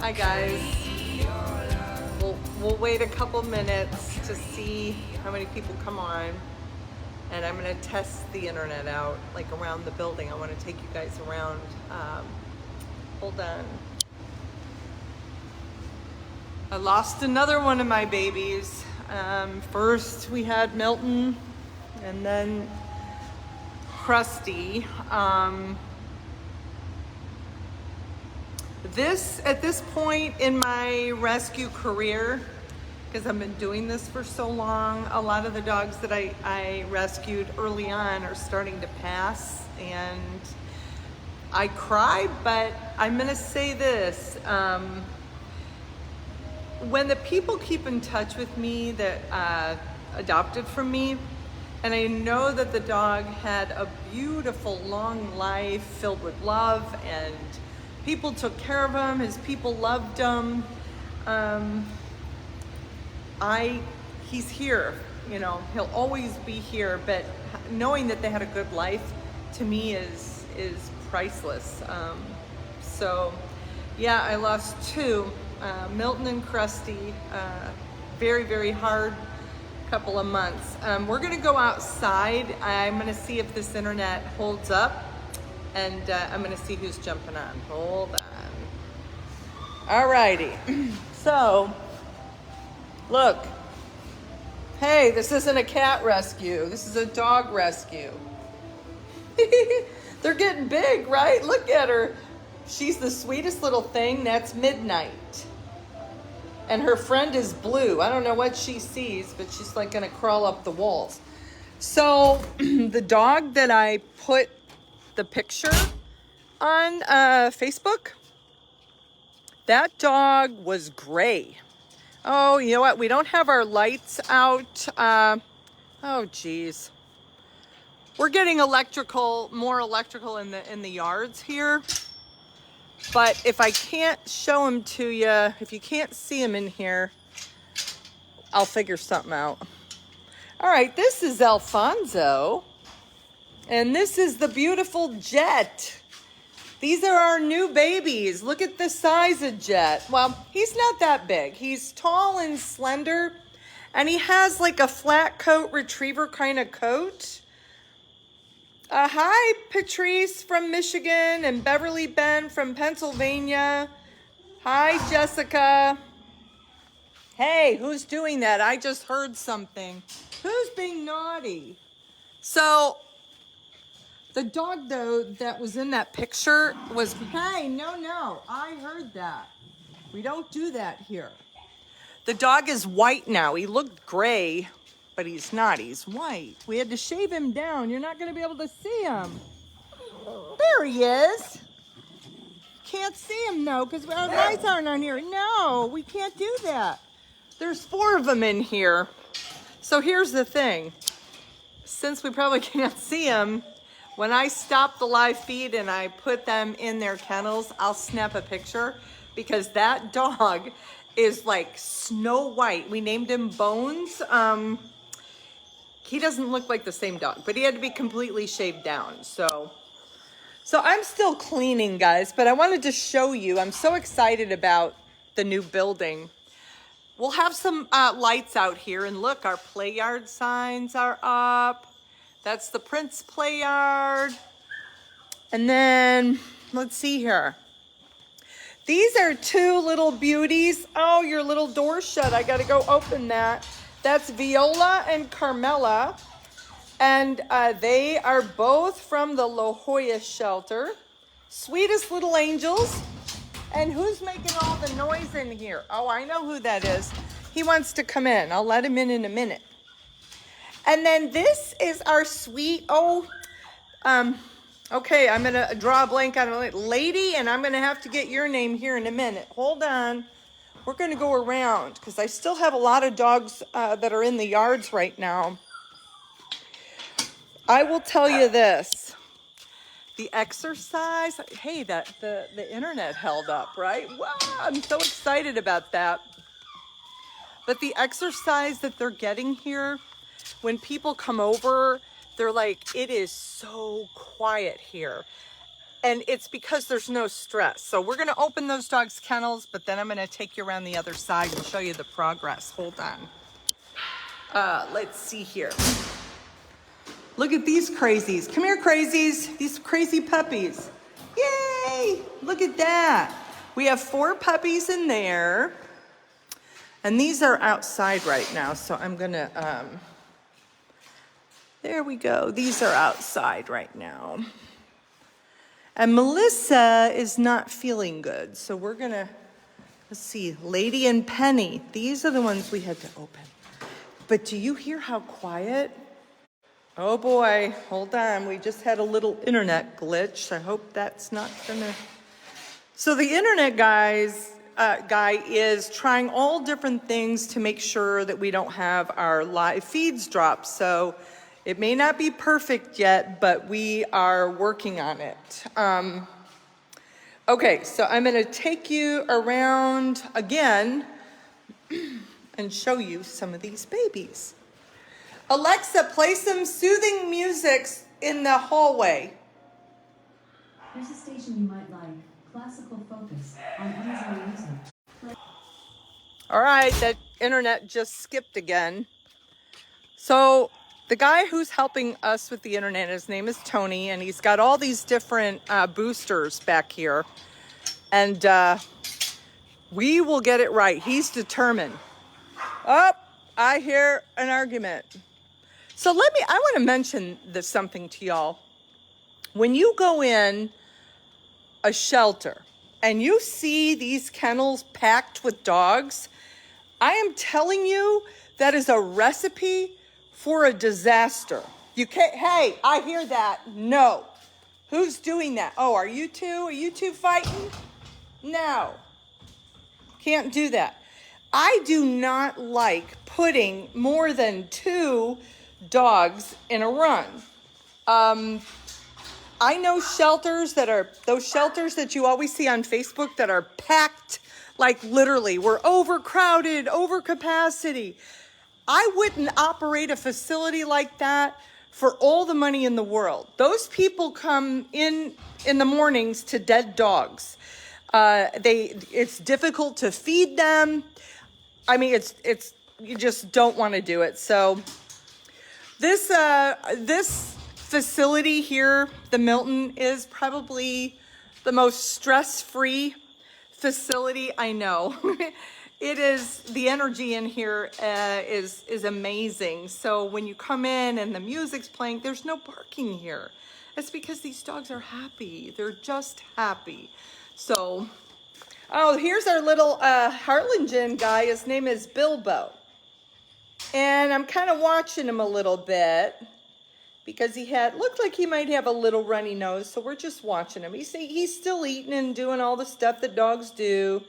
Hi guys. We'll wait a couple minutes to see how many people come on, and I'm gonna test the internet out, like around the building. I want to take you guys around. Hold on. I lost another one of my babies. First we had Milton, and then Krusty. At this point in my rescue career, because I've been doing this for so long, a lot of the dogs that I rescued early on are starting to pass, and I cry, but I'm gonna say this. When the people keep in touch with me that adopted from me, and I know that the dog had a beautiful long life filled with love, and people took care of him, his people loved him, he's here, you know, he'll always be here, but knowing that they had a good life to me is priceless. So yeah, I lost two, Milton and Krusty, very, very hard couple of months. We're gonna go outside. I'm gonna see if this internet holds up, and I'm gonna see who's jumping on. Hold on. Alrighty. So, look. Hey, this isn't a cat rescue. This is a dog rescue. They're getting big, right? Look at her. She's the sweetest little thing. That's Midnight. And her friend is Blue. I don't know what she sees, but she's like gonna crawl up the walls. So the dog that I put the picture on Facebook, that dog was gray. Oh, you know what? We don't have our lights out. Oh, geez. We're getting more electrical in the yards here. But if I can't show them to you, if you can't see them in here, I'll figure something out. All right, this is Alfonso. And this is the beautiful Jet. These are our new babies. Look at the size of Jet. Well, he's not that big. He's tall and slender, and he has like a flat coat retriever kind of coat. Hi, Patrice from Michigan and Beverly Ben from Pennsylvania. Hi, Jessica. Hey, who's doing that? I just heard something. Who's being naughty? So, the dog, though, that was in that picture was, hey, no, I heard that. We don't do that here. The dog is white now. He looked gray, but he's not. He's white. We had to shave him down. You're not going to be able to see him. There he is. Can't see him, though, because our lights aren't on here. No, we can't do that. There's 4 of them in here. So here's the thing. Since we probably can't see him, when I stop the live feed and I put them in their kennels, I'll snap a picture, because that dog is like snow white. We named him Bones. He doesn't look like the same dog, but he had to be completely shaved down. So I'm still cleaning, guys, but I wanted to show you. I'm so excited about the new building. We'll have some lights out here, and look, our play yard signs are up. That's the Prince play yard. And then, let's see here. These are 2 little beauties. Oh, your little door's shut. I gotta go open that. That's Viola and Carmela. And they are both from the La Jolla shelter. Sweetest little angels. And who's making all the noise in here? Oh, I know who that is. He wants to come in. I'll let him in a minute. And then this is our sweet, okay, I'm going to draw a blank on a lady, and I'm going to have to get your name here in a minute. Hold on. We're going to go around, because I still have a lot of dogs that are in the yards right now. I will tell you this. The exercise, hey, the internet held up, right? Wow, I'm so excited about that. But the exercise that they're getting here, when people come over, they're like, it is so quiet here. And it's because there's no stress. So we're gonna open those dogs' kennels, but then I'm gonna take you around the other side and show you the progress. Hold on. Let's see here. Look at these crazies. Come here, crazies. These crazy puppies. Yay! Look at that. We have 4 puppies in there. And these are outside right now. So I'm gonna, there we go. These are outside right now. And Melissa is not feeling good. So we're gonna, let's see, Lady and Penny. These are the ones we had to open. But do you hear how quiet? Oh boy, hold on. We just had a little internet glitch. I hope that's not gonna. So the internet guy is trying all different things to make sure that we don't have our live feeds drop. So it may not be perfect yet, but we are working on it. Okay, so I'm gonna take you around again and show you some of these babies. Alexa, play some soothing music in the hallway. There's a station you might like. Classical Focus on Amazon Music. All right, that internet just skipped again. So the guy who's helping us with the internet, his name is Tony, and he's got all these different boosters back here. And we will get it right. He's determined. Oh, I hear an argument. So I want to mention this something to y'all. When you go in a shelter and you see these kennels packed with dogs, I am telling you that is a recipe for a disaster. You can't, hey, I hear that. No. Who's doing that? Oh, are you two? Are you two fighting? No. Can't do that. I do not like putting more than 2 dogs in a run. I know shelters that are, those shelters that you always see on Facebook that are packed, like literally, we're overcrowded, over capacity. I wouldn't operate a facility like that for all the money in the world. Those people come in the mornings to dead dogs. It's difficult to feed them. I mean, it's you just don't want to do it. So this facility here, the Milton, is probably the most stress-free facility I know. It is, the energy in here is amazing. So when you come in and the music's playing, there's no barking here. It's because these dogs are happy. They're just happy. So, oh, here's our little Harlingen guy. His name is Bilbo. And I'm kind of watching him a little bit because looked like he might have a little runny nose. So we're just watching him. He's still eating and doing all the stuff that dogs do.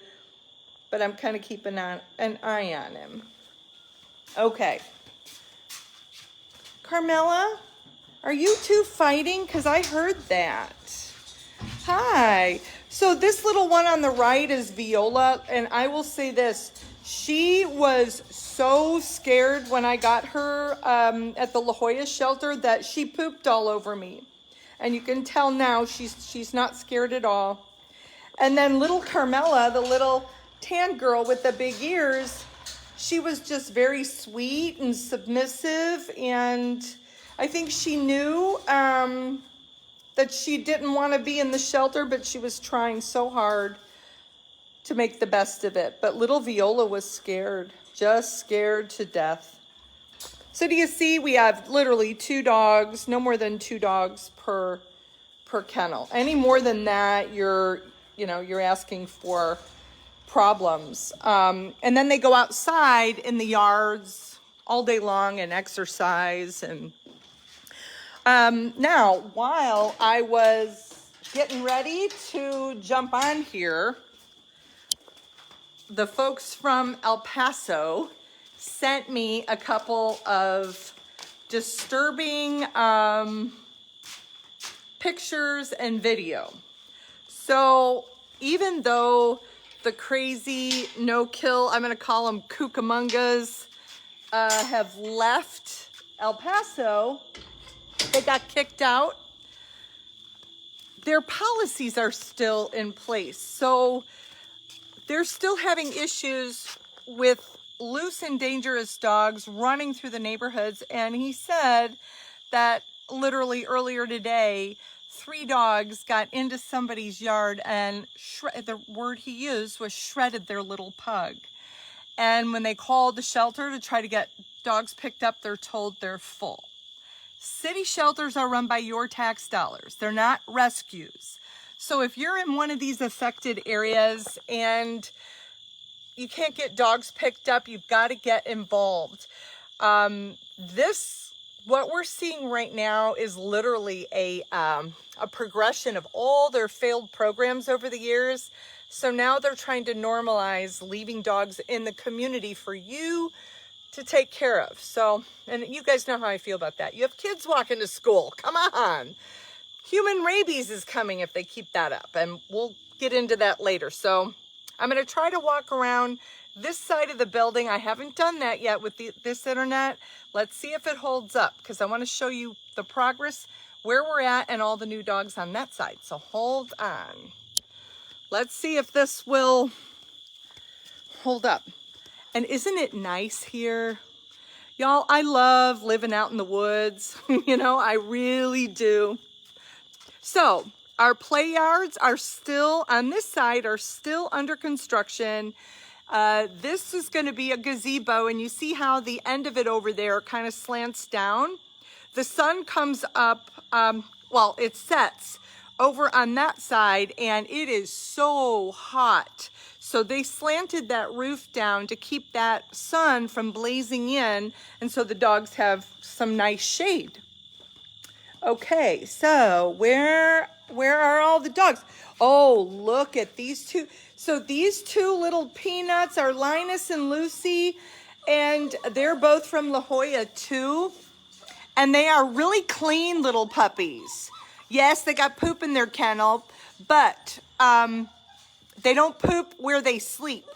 But I'm kind of keeping an eye on him. Okay. Carmela, are you two fighting? Because I heard that. Hi. So this little one on the right is Viola. And I will say this. She was so scared when I got her at the La Jolla shelter that she pooped all over me. And you can tell now she's not scared at all. And then little Carmela, the little tan girl with the big ears, she was just very sweet and submissive, and I think she knew that she didn't want to be in the shelter, but she was trying so hard to make the best of it. But little Viola was scared, just scared to death. So do you see, we have literally 2 dogs, no more than 2 dogs per kennel. Any more than that, you're asking for problems. And then they go outside in the yards all day long and exercise. And now, while I was getting ready to jump on here, the folks from El Paso sent me a couple of disturbing pictures and video. So even though the crazy no-kill, I'm going to call them Cucamongas, have left El Paso, they got kicked out. their policies are still in place. So they're still having issues with loose and dangerous dogs running through the neighborhoods. And he said that literally earlier today, 3 dogs got into somebody's yard and the word he used was shredded their little pug. And when they called the shelter to try to get dogs picked up, they're told they're full. City shelters are run by your tax dollars. They're not rescues. So if you're in one of these affected areas and you can't get dogs picked up, you've got to get involved. What we're seeing right now is literally a progression of all their failed programs over the years. So now they're trying to normalize leaving dogs in the community for you to take care of. So, and you guys know how I feel about that. You have kids walking to school. Come on. Human rabies is coming if they keep that up. And we'll get into that later. So I'm going to try to walk around this side of the building. I haven't done that yet with this internet. Let's see if it holds up, because I want to show you the progress, where we're at, and all the new dogs on that side. So hold on. Let's see if this will hold up. And isn't it nice here? Y'all, I love living out in the woods. You know, I really do. So our play yards are still, on this side, are still under construction. This is going to be a gazebo, and you see how the end of it over there kind of slants down. The sun comes up, it sets over on that side, and it is so hot. So they slanted that roof down to keep that sun from blazing in, and so the dogs have some nice shade. Okay, so where are all the dogs? Oh, look at these two. So these 2 little peanuts are Linus and Lucy, and they're both from La Jolla too. And they are really clean little puppies. Yes, they got poop in their kennel, but they don't poop where they sleep,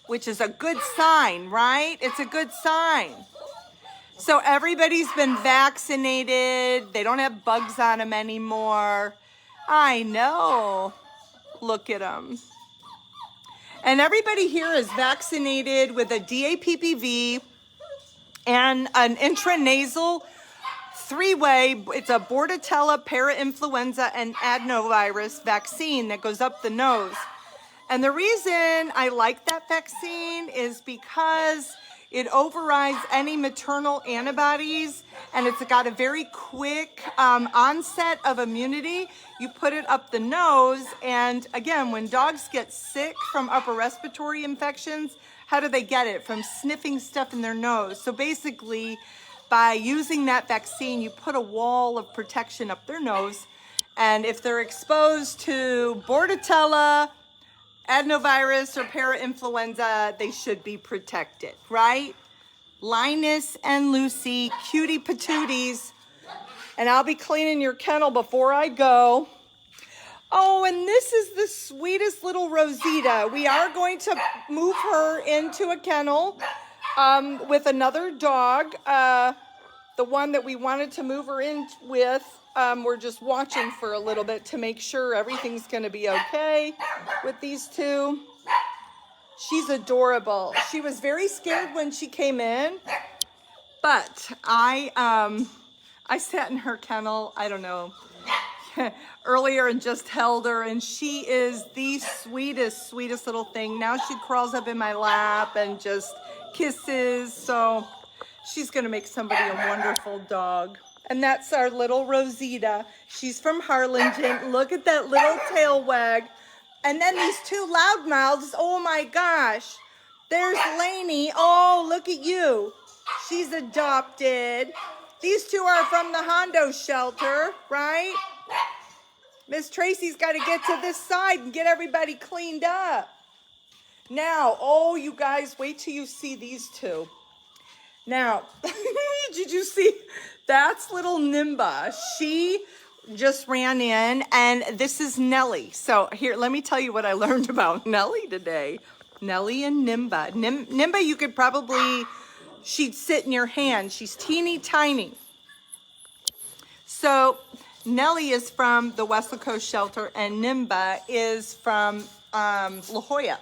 which is a good sign, right? It's a good sign. So everybody's been vaccinated. They don't have bugs on them anymore. I know. Look at them. And everybody here is vaccinated with a DAPPV and an intranasal 3-way. It's a Bordetella, parainfluenza, and adenovirus vaccine that goes up the nose. And the reason I like that vaccine is because it overrides any maternal antibodies, and it's got a very quick onset of immunity. You put it up the nose, and again, when dogs get sick from upper respiratory infections, how do they get it? From sniffing stuff in their nose. So basically, by using that vaccine, you put a wall of protection up their nose, and if they're exposed to Bordetella, adenovirus, or parainfluenza, they should be protected, right? Linus and Lucy, cutie patooties. And I'll be cleaning your kennel before I go. Oh, and this is the sweetest little Rosita. We are going to move her into a kennel with another dog. The one that we wanted to move her in with, we're just watching for a little bit to make sure everything's going to be okay with these 2. She's adorable. She was very scared when she came in, but I sat in her kennel, I don't know, earlier and just held her, and she is the sweetest little thing. Now she crawls up in my lap and just kisses, so she's going to make somebody a wonderful dog. And that's our little Rosita. She's from Harlingen. Look at that little tail wag. And then these 2 loudmouths. Oh my gosh. There's Lainey. Oh, look at you. She's adopted. These 2 are from the Hondo shelter, right? Miss Tracy's got to get to this side and get everybody cleaned up. Now, oh, you guys, wait till you see these 2. Now, did you see? That's little Nimba. She just ran in, and this is Nellie. So here, let me tell you what I learned about Nellie today. Nellie and Nimba. Nimba, you could probably, she'd sit in your hand. She's teeny tiny. So Nellie is from the West Coast Shelter, and Nimba is from La Jolla.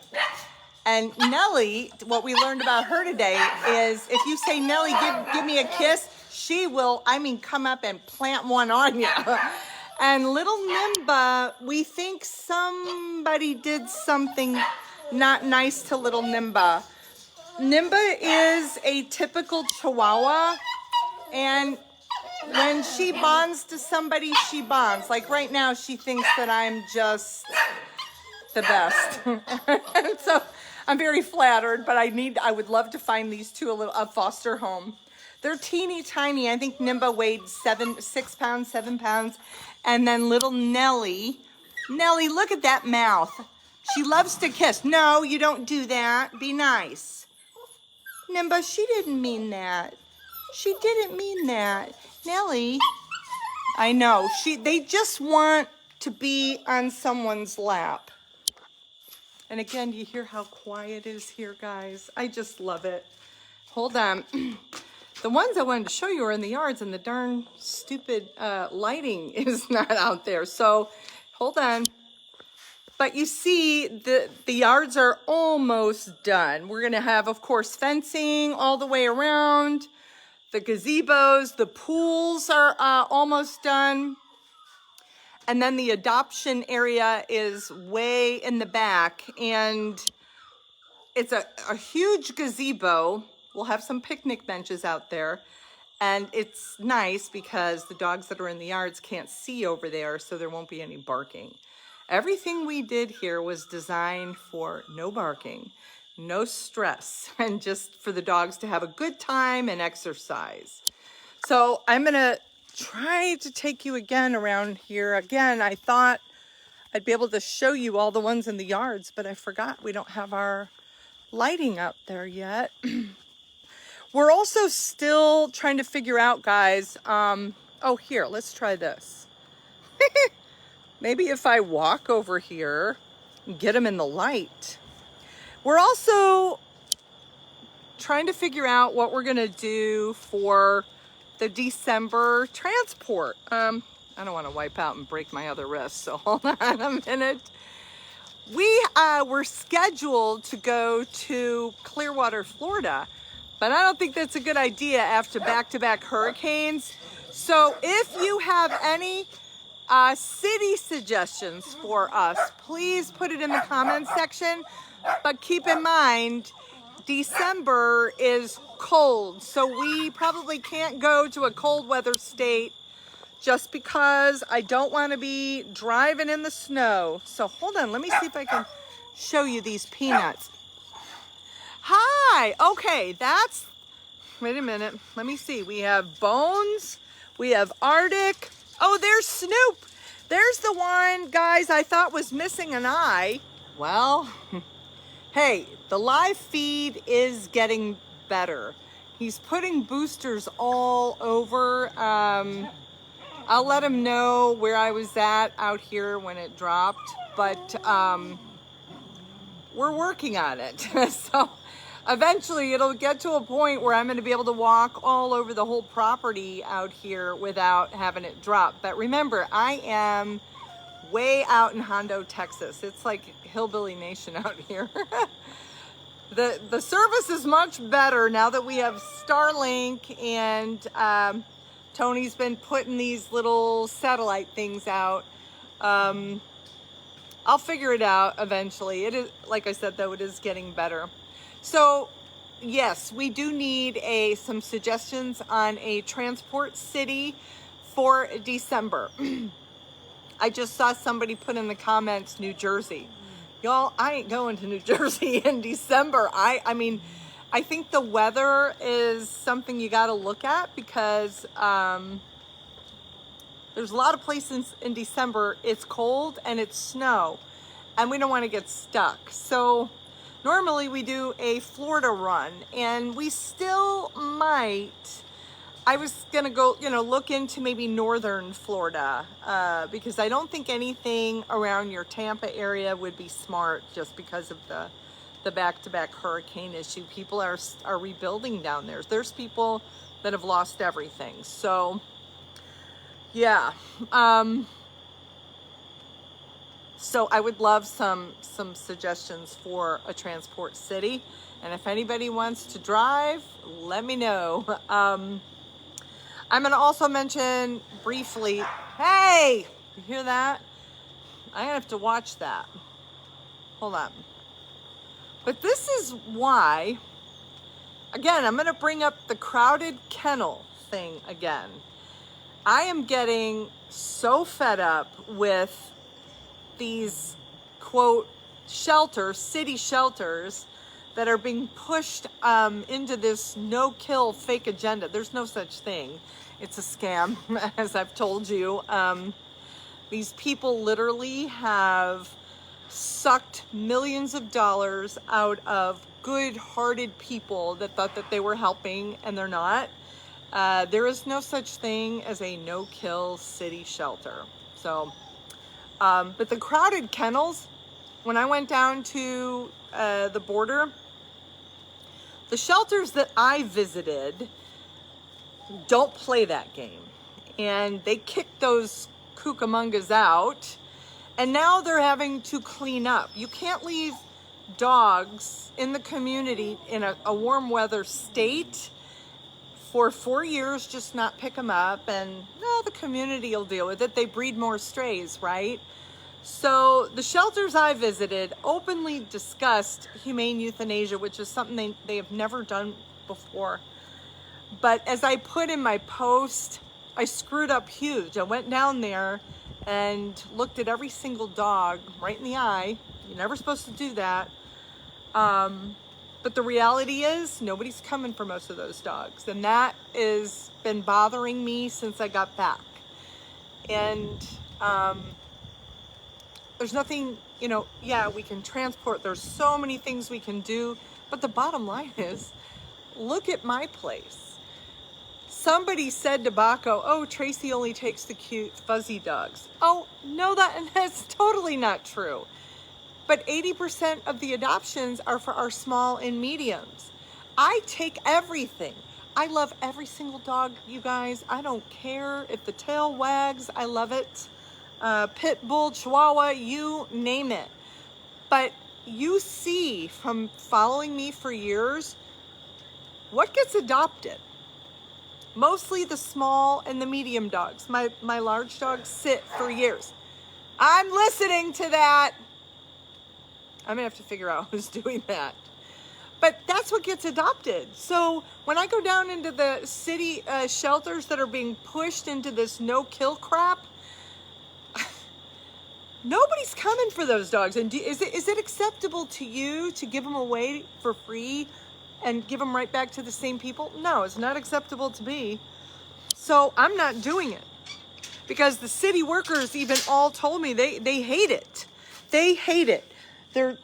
And Nellie, what we learned about her today is if you say, Nellie, give me a kiss, she will, come up and plant one on you. And little Nimba, we think somebody did something not nice to little Nimba. Nimba is a typical Chihuahua, and when she bonds to somebody, she bonds. Like right now, she thinks that I'm just the best. And so I'm very flattered, but I would love to find these two a foster home. They're teeny tiny. I think Nimba weighed 6 pounds, 7 pounds. And then little Nellie, look at that mouth. She loves to kiss. No, you don't do that. Be nice. Nimba, she didn't mean that. She didn't mean that. Nellie, I know. They just want to be on someone's lap. And again, you hear how quiet it is here, guys. I just love it. Hold on. The ones I wanted to show you are in the yards, and the darn stupid lighting is not out there. So hold on. But you see, the yards are almost done. We're going to have, of course, fencing all the way around. The gazebos, the pools are almost done. And then the adoption area is way in the back, and it's a huge gazebo. We'll have some picnic benches out there, and it's nice because the dogs that are in the yards can't see over there, so there won't be any barking. Everything we did here was designed for no barking, no stress, and just for the dogs to have a good time and exercise. So I'm gonna try to take you again around here. Again, I thought I'd be able to show you all the ones in the yards, but I forgot we don't have our lighting up there yet. We're also still trying to figure out, guys, oh, here, let's try this. Maybe if I walk over here and get them in the light. We're also trying to figure out what we're gonna do for the December transport. I don't want to wipe out and break my other wrist, so hold on a minute. We were scheduled to go to Clearwater, Florida, but I don't think that's a good idea after back-to-back hurricanes. So if you have any city suggestions for us, please put it in the comments section. But keep in mind, December is cold, so we probably can't go to a cold weather state just because I don't want to be driving in the snow. So hold on, let me see if I can show you these peanuts. Hi, okay, wait a minute, let me see. We have Bones, we have Arctic. Oh, there's Snoop. There's the one, guys, I thought was missing an eye. Well, hey, the live feed is getting better. He's putting boosters all over. I'll let him know where I was at out here when it dropped, but we're working on it. So eventually it'll get to a point where I'm going to be able to walk all over the whole property out here without having it drop. But remember, I am way out in Hondo, Texas. It's like hillbilly nation out here. The service is much better now that we have Starlink, and Tony's been putting these little satellite things out. I'll figure it out eventually. It is, like I said, though, it is getting better. So yes, we do need some suggestions on a transport city for December. I just saw somebody put in the comments, New Jersey. Y'all, I ain't going to New Jersey in December. I mean, I think the weather is something you got to look at because there's a lot of places in December. It's cold and it's snow, and we don't want to get stuck. So normally we do a Florida run, and we still might. I was gonna go, look into maybe northern Florida because I don't think anything around your Tampa area would be smart just because of the back-to-back hurricane issue. People are rebuilding down there. There's people that have lost everything. So Yeah. So I would love some suggestions for a transport city. And if anybody wants to drive, let me know. I'm going to also mention briefly, hey, you hear that? I'm going to have to watch that. Hold on. But this is why, again, I'm going to bring up the crowded kennel thing again. I am getting so fed up with these, quote, shelters, city shelters, that are being pushed into this no-kill fake agenda. There's no such thing. It's a scam, as I've told you. These people literally have sucked millions of dollars out of good-hearted people that thought that they were helping, and they're not. There is no such thing as a no-kill city shelter. So, but the crowded kennels, when I went down to the border, the shelters that I visited don't play that game. And they kicked those cucamongas out, and now they're having to clean up. You can't leave dogs in the community in a warm weather state for 4 years, just not pick them up, and no, the community will deal with it. They breed more strays, right? So the shelters I visited openly discussed humane euthanasia, which is something they have never done before. But as I put in my post, I screwed up huge. I went down there and looked at every single dog right in the eye. You're never supposed to do that. But the reality is nobody's coming for most of those dogs. And that has been bothering me since I got back. And there's nothing, yeah, we can transport. There's so many things we can do. But the bottom line is, look at my place. Somebody said to Baco, oh, Tracy only takes the cute fuzzy dogs. Oh, no, that's totally not true. But 80% of the adoptions are for our small and mediums. I take everything. I love every single dog, you guys. I don't care if the tail wags. I love it. Pit bull, chihuahua, you name it. But you see from following me for years, what gets adopted? Mostly the small and the medium dogs. My large dogs sit for years. I'm listening to that. I'm gonna have to figure out who's doing that. But that's what gets adopted. So when I go down into the city shelters that are being pushed into this no-kill crap, nobody's coming for those dogs. And is it acceptable to you to give them away for free and give them right back to the same people? No, it's not acceptable to me. So I'm not doing it. Because the city workers even all told me they hate it. They hate it. They're,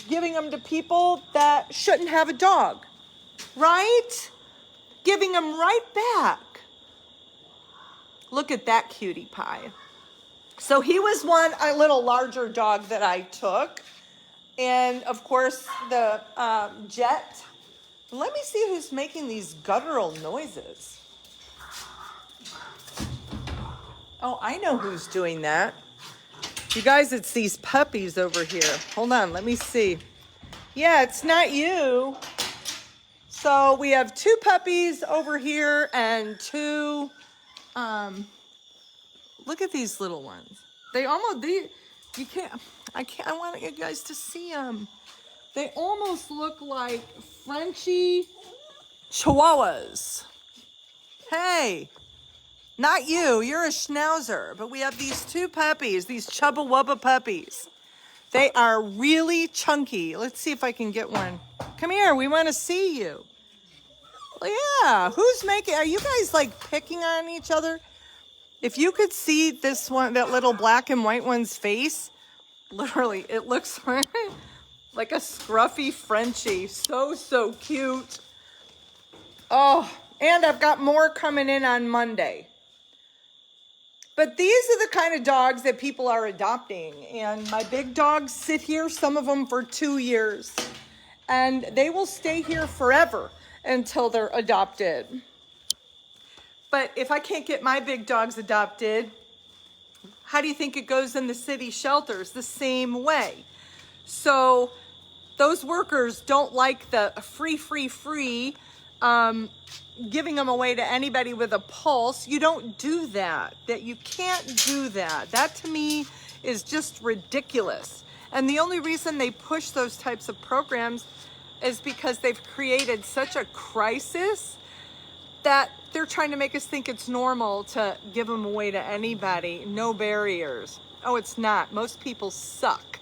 giving them to people that shouldn't have a dog, right? Giving them right back. Look at that cutie pie. So he was a little larger dog that I took. And of course the Jet. Let me see who's making these guttural noises. Oh, I know who's doing that. You guys, it's these puppies over here. Hold on, let me see. Yeah, it's not you. So we have 2 puppies over here and 2, look at these little ones. I want you guys to see them. They almost look like Frenchy Chihuahuas. Hey. Not you, you're a schnauzer, but we have these 2 puppies, these Chubba Wubba puppies. They are really chunky. Let's see if I can get one. Come here, we want to see you. Well, yeah, are you guys like picking on each other? If you could see this one, that little black and white one's face, literally, it looks like a scruffy Frenchie. So cute. Oh, and I've got more coming in on Monday. But these are the kind of dogs that people are adopting. And my big dogs sit here, some of them for 2 years. And they will stay here forever until they're adopted. But if I can't get my big dogs adopted, how do you think it goes in the city shelters? The same way. So those workers don't like the free, giving them away to anybody with a pulse. You don't do that. That you can't do that. That to me is just ridiculous. And the only reason they push those types of programs is because they've created such a crisis that they're trying to make us think it's normal to give them away to anybody. No barriers. Oh, it's not. Most people suck.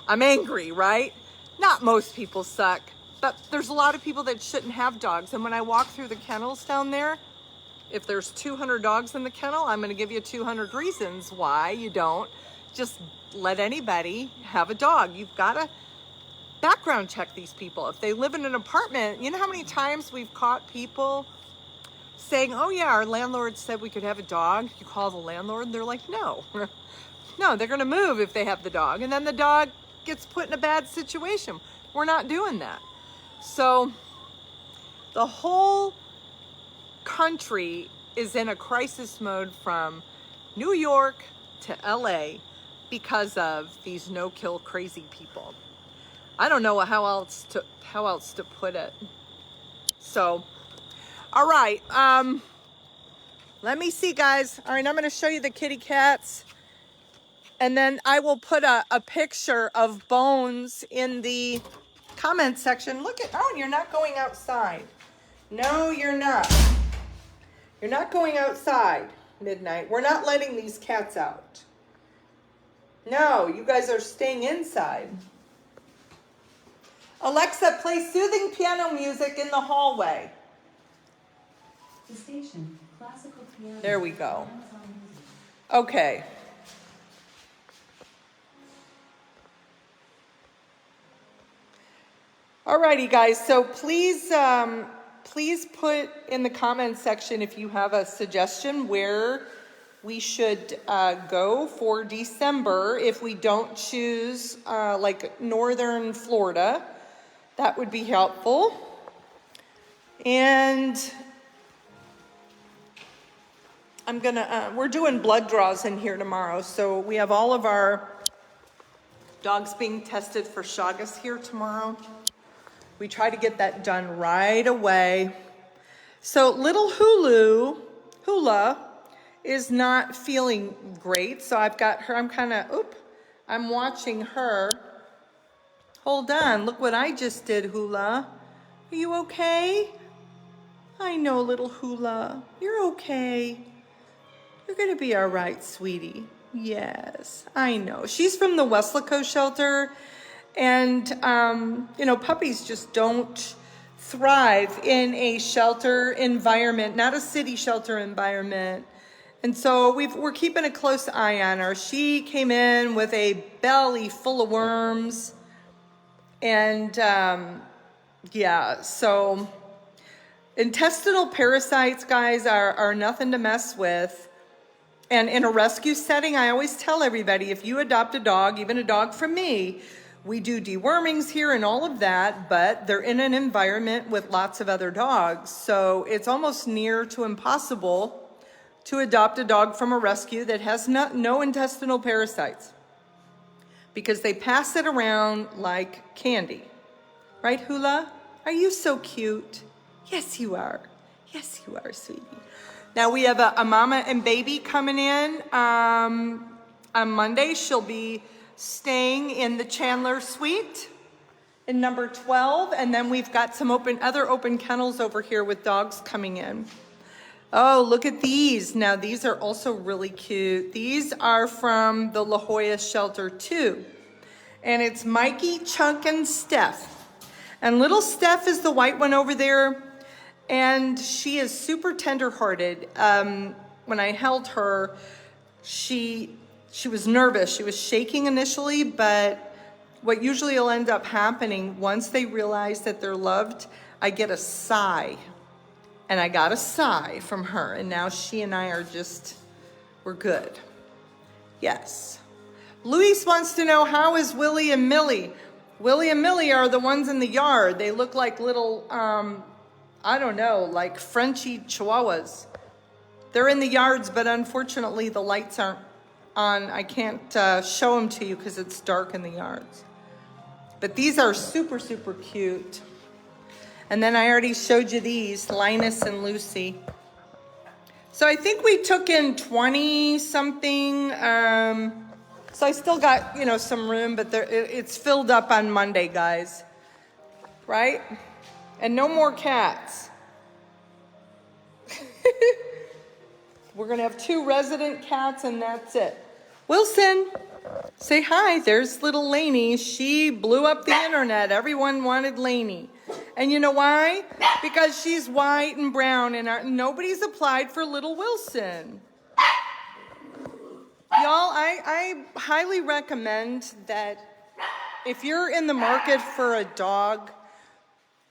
I'm angry, right? Not most people suck, but there's a lot of people that shouldn't have dogs. And when I walk through the kennels down there, if there's 200 dogs in the kennel, I'm going to give you 200 reasons why you don't just let anybody have a dog. You've got to background check these people. If they live in an apartment, you know how many times we've caught people saying, oh yeah, our landlord said we could have a dog. You call the landlord, they're like, no. No, they're going to move if they have the dog. And then the dog gets put in a bad situation. We're not doing that. So the whole country is in a crisis mode from New York to LA because of these no-kill crazy people. I don't know how else to put it. So, all right. Let me see, guys. All right, I'm going to show you the kitty cats. And then I will put a picture of Bones in the comment section. Look at, oh, you're not going outside. No, you're not. You're not going outside, Midnight. We're not letting these cats out. No, you guys are staying inside. Alexa, play soothing piano music in the hallway. The station, classical piano. There we go. Okay. Alrighty, guys. So please put in the comment section if you have a suggestion where we should go for December if we don't choose like northern Florida. That would be helpful. And we're doing blood draws in here tomorrow. So we have all of our dogs being tested for Chagas here tomorrow. We try to get that done right away. So little Hula is not feeling great. So I've got her, I'm watching her. Hold on, look what I just did, Hula. Are you okay? I know, little Hula, you're okay. You're gonna be all right, sweetie. Yes, I know. She's from the Weslaco shelter, and you know, puppies just don't thrive in a shelter environment, not a city shelter environment. And so we're keeping a close eye on her. She came in with a belly full of worms. And yeah, so intestinal parasites, guys, are nothing to mess with. And in a rescue setting, I always tell everybody, if you adopt a dog, even a dog from me, we do dewormings here and all of that, but they're in an environment with lots of other dogs. So it's almost near to impossible to adopt a dog from a rescue that has no intestinal parasites, because they pass it around like candy. Right, Hula? Are you so cute? Yes, you are. Yes, you are, sweetie. Now we have a mama and baby coming in on Monday. She'll be staying in the Chandler suite in number 12. And then we've got some other open kennels over here with dogs coming in. Oh, look at these. Now these are also really cute. These are from the La Jolla shelter too. And it's Mikey, Chunk, and Steph. And little Steph is the white one over there. And she is super tender-hearted. When I held her, she was nervous. She was shaking initially, but what usually will end up happening, once they realize that they're loved, I get a sigh. And I got a sigh from her, and now she and I are we're good. Yes. Luis wants to know, how is Willie and Millie? Willie and Millie are the ones in the yard. They look like little I don't know, like Frenchy Chihuahuas. They're in the yards, but unfortunately the lights aren't on. I can't show them to you because it's dark in the yards. But these are super, super cute. And then I already showed you these, Linus and Lucy. So I think we took in 20 something. So I still got, you know, some room, but it's filled up on Monday, guys. Right? And no more cats. We're gonna have 2 resident cats and that's it. Wilson, say hi. There's little Lainey. She blew up the internet. Everyone wanted Lainey. And you know why? Because she's white and brown and nobody's applied for little Wilson. Y'all, I highly recommend that if you're in the market for a dog,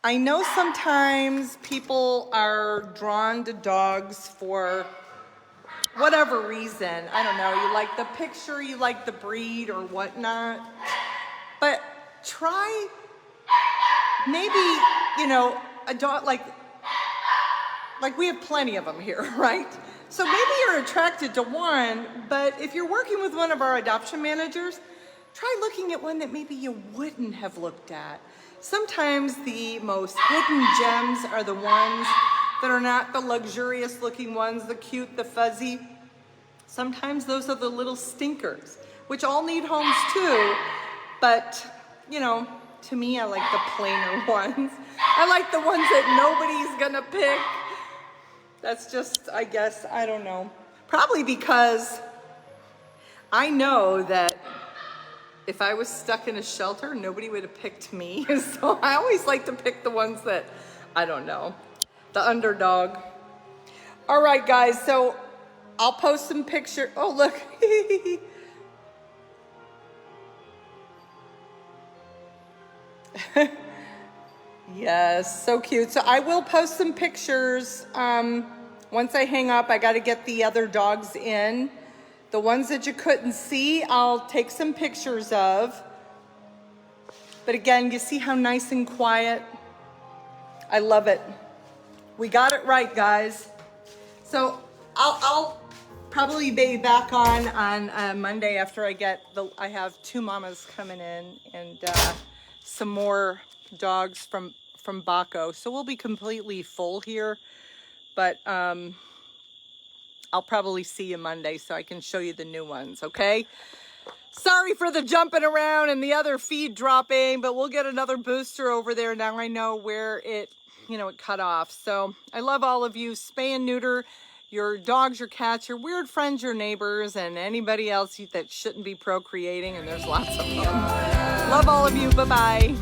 I know sometimes people are drawn to dogs for whatever reason. I don't know, you like the picture, you like the breed or whatnot. But try maybe, you know, a dog like we have plenty of them here, right? So maybe you're attracted to one, but if you're working with one of our adoption managers, try looking at one that maybe you wouldn't have looked at. Sometimes the most hidden gems are the ones that are not the luxurious looking ones, the cute, the fuzzy. Sometimes those are the little stinkers, which all need homes too. But, you know, to me, I like the plainer ones. I like the ones that nobody's gonna pick. That's just, I guess, I don't know. Probably because I know that if I was stuck in a shelter, nobody would have picked me. So I always like to pick the ones that, I don't know, the underdog. All right, guys, so I'll post some pictures. Oh, look. Yes, so cute. So I will post some pictures. Once I hang up, I got to get the other dogs in. The ones that you couldn't see, I'll take some pictures of. But again, you see how nice and quiet? I love it. We got it right, guys. So I'll probably be back on Monday after I have 2 mamas coming in and some more dogs from Baco. So we'll be completely full here, but I'll probably see you Monday so I can show you the new ones, okay? Sorry for the jumping around and the other feed dropping, but we'll get another booster over there. Now I know where it cut off. So I love all of you. Spay and neuter your dogs, your cats, your weird friends, your neighbors, and anybody else that shouldn't be procreating, and there's lots of them. Love all of you. Bye-bye.